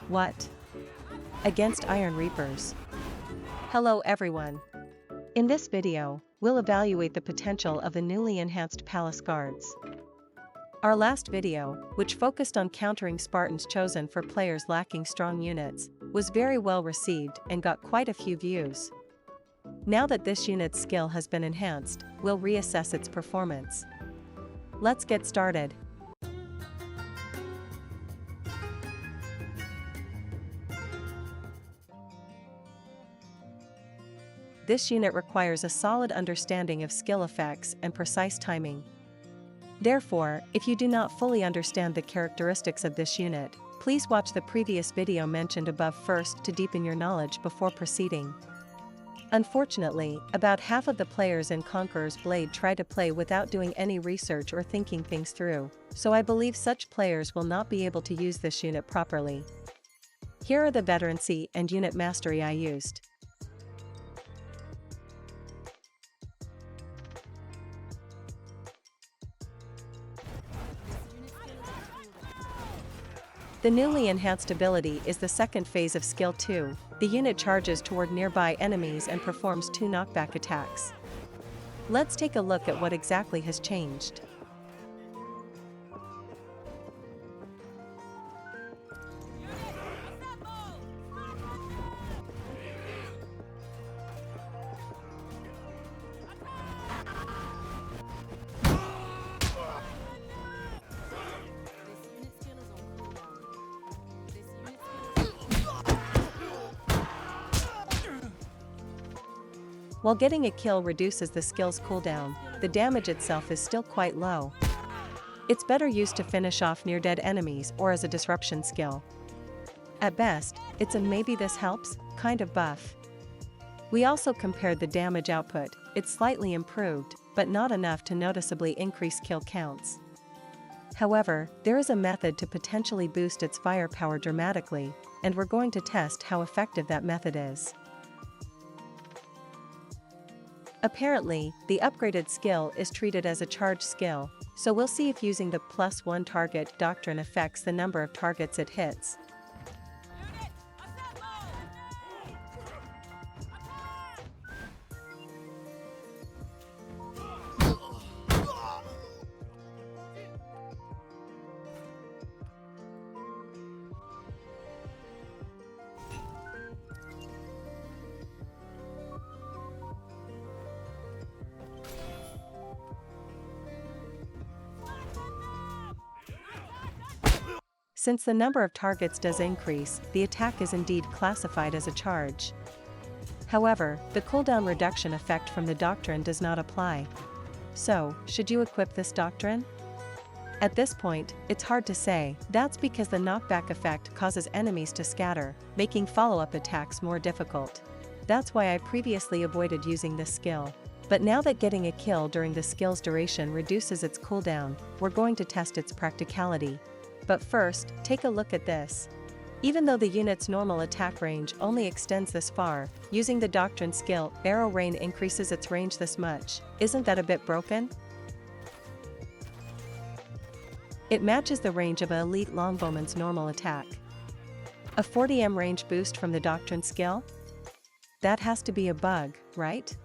What? Against Iron Reapers. Hello everyone. In this video, we'll evaluate the potential of the newly enhanced Palace Guards. Our last video, which focused on countering Spartans chosen for players lacking strong units, was very well received and got quite a few views. Now that this unit's skill has been enhanced, we'll reassess its performance. Let's get started. This unit requires a solid understanding of skill effects and precise timing. Therefore, if you do not fully understand the characteristics of this unit, please watch the previous video mentioned above first to deepen your knowledge before proceeding. Unfortunately, about half of the players in Conqueror's Blade try to play without doing any research or thinking things through, so I believe such players will not be able to use this unit properly. Here are the veterancy and unit mastery I used. The newly enhanced ability is the second phase of Skill 2. The unit charges toward nearby enemies and performs 2 knockback attacks. Let's take a look at what exactly has changed. While getting a kill reduces the skill's cooldown, the damage itself is still quite low. It's better used to finish off near-dead enemies or as a disruption skill. At best, it's a maybe this helps kind of buff. We also compared the damage output. It's slightly improved, but not enough to noticeably increase kill counts. However, there is a method to potentially boost its firepower dramatically, and we're going to test how effective that method is. Apparently, the upgraded skill is treated as a charge skill, so we'll see if using the +1 target doctrine affects the number of targets it hits. Since the number of targets does increase, the attack is indeed classified as a charge. However, the cooldown reduction effect from the doctrine does not apply. So, should you equip this doctrine? At this point, it's hard to say. That's because the knockback effect causes enemies to scatter, making follow-up attacks more difficult. That's why I previously avoided using this skill. But now that getting a kill during the skill's duration reduces its cooldown, we're going to test its practicality. But first, take a look at this. Even though the unit's normal attack range only extends this far, using the doctrine skill, Arrow Rain increases its range this much. Isn't that a bit broken? It matches the range of an elite longbowman's normal attack. A 40m range boost from the doctrine skill? That has to be a bug, right?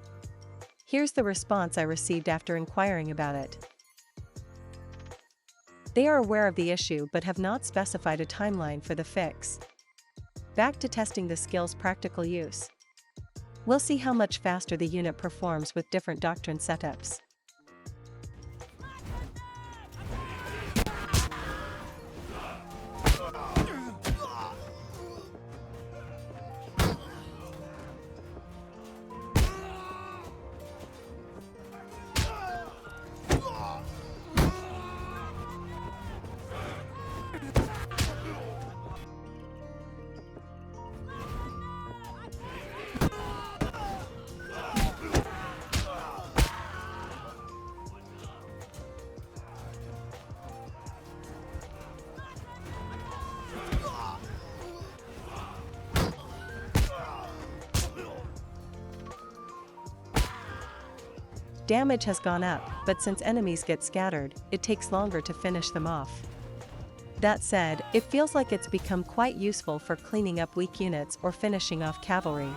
Here's the response I received after inquiring about it. They are aware of the issue but have not specified a timeline for the fix. Back to testing the skill's practical use. We'll see how much faster the unit performs with different doctrine setups. Damage has gone up, but since enemies get scattered, it takes longer to finish them off. That said, it feels like it's become quite useful for cleaning up weak units or finishing off cavalry.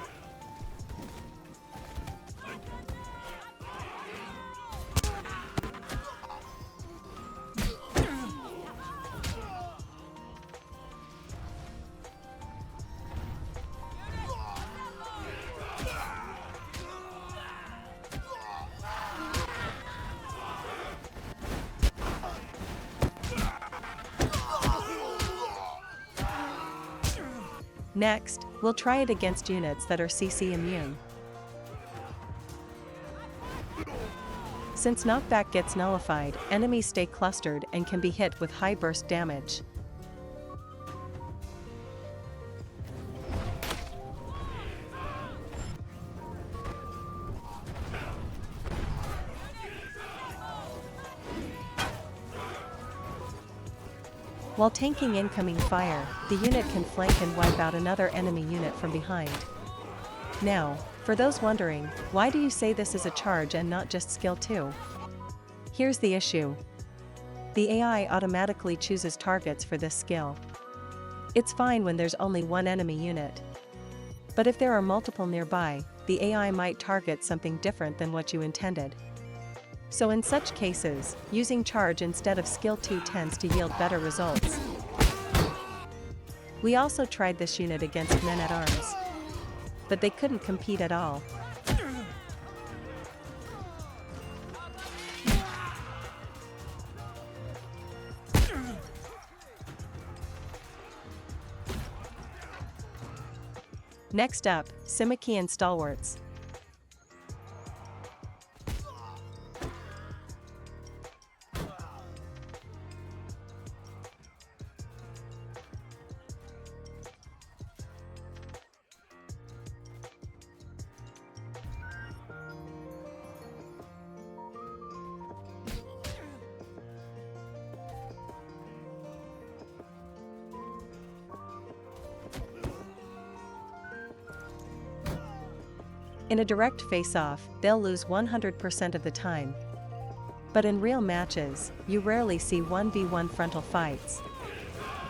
Next, we'll try it against units that are CC immune. Since knockback gets nullified, enemies stay clustered and can be hit with high burst damage. While tanking incoming fire, the unit can flank and wipe out another enemy unit from behind. Now, for those wondering, why do you say this is a charge and not just skill 2? Here's the issue. The AI automatically chooses targets for this skill. It's fine when there's only one enemy unit. But if there are multiple nearby, the AI might target something different than what you intended. So in such cases, using charge instead of skill 2 tends to yield better results. We also tried this unit against men-at-arms, but they couldn't compete at all. Next up, Simiki and Stalwarts. In a direct face-off, they'll lose 100% of the time. But in real matches, you rarely see 1v1 frontal fights.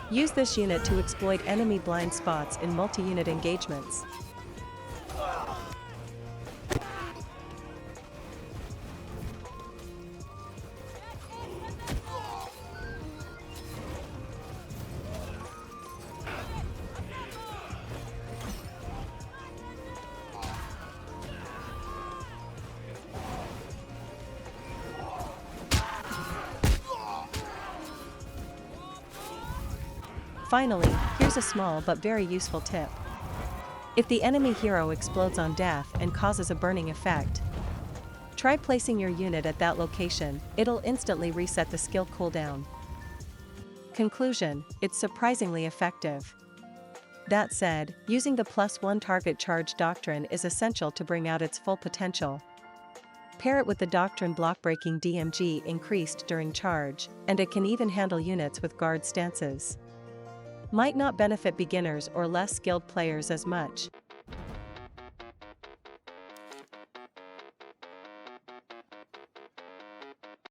Use this unit to exploit enemy blind spots in multi-unit engagements. Finally, here's a small but very useful tip. If the enemy hero explodes on death and causes a burning effect, try placing your unit at that location, it'll instantly reset the skill cooldown. Conclusion, it's surprisingly effective. That said, using the +1 target charge doctrine is essential to bring out its full potential. Pair it with the doctrine block-breaking DMG increased during charge, and it can even handle units with guard stances. Might not benefit beginners or less skilled players as much,